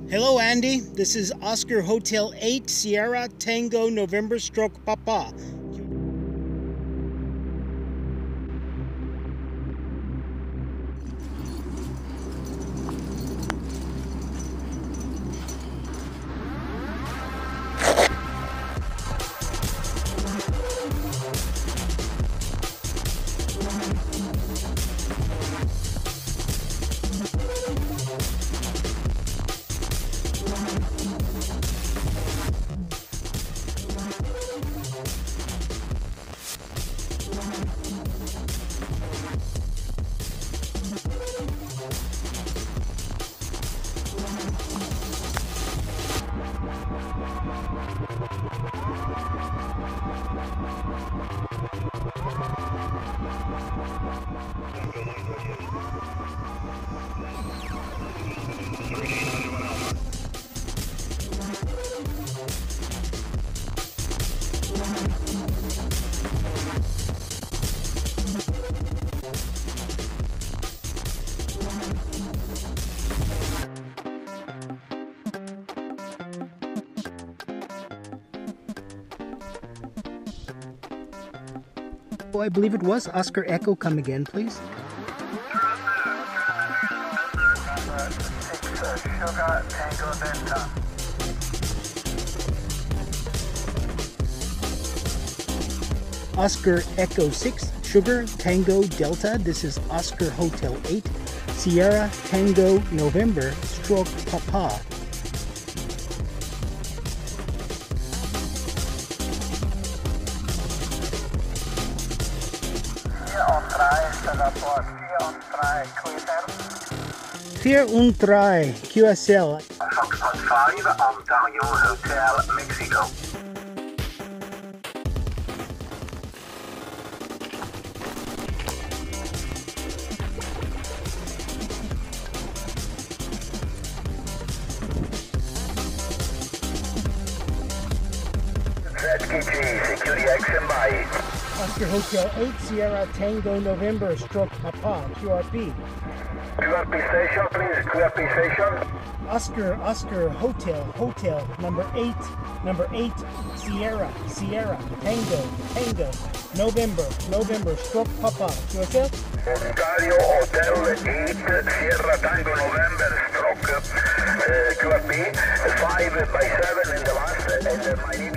Hello, Andy. This is Oscar Hotel 8, Sierra Tango November stroke Papa. Oh, I believe it was Oscar Echo. Come again, please. Oscar Echo 6, Sugar Tango Delta. This is Oscar Hotel 8, Sierra Tango November stroke Papa. Fear un try, QSL. Foxtrot 5, Ontario Hotel, Mexico. ZKG, security action by Oscar Hotel 8, Sierra Tango November stroke Papa, QRP. QRP station, please, QRP station. Oscar Hotel number 8, Sierra Tango November stroke Papa, QSL. Ontario Hotel 8, Sierra Tango November stroke QRP, 5 by 7 in the last, and my name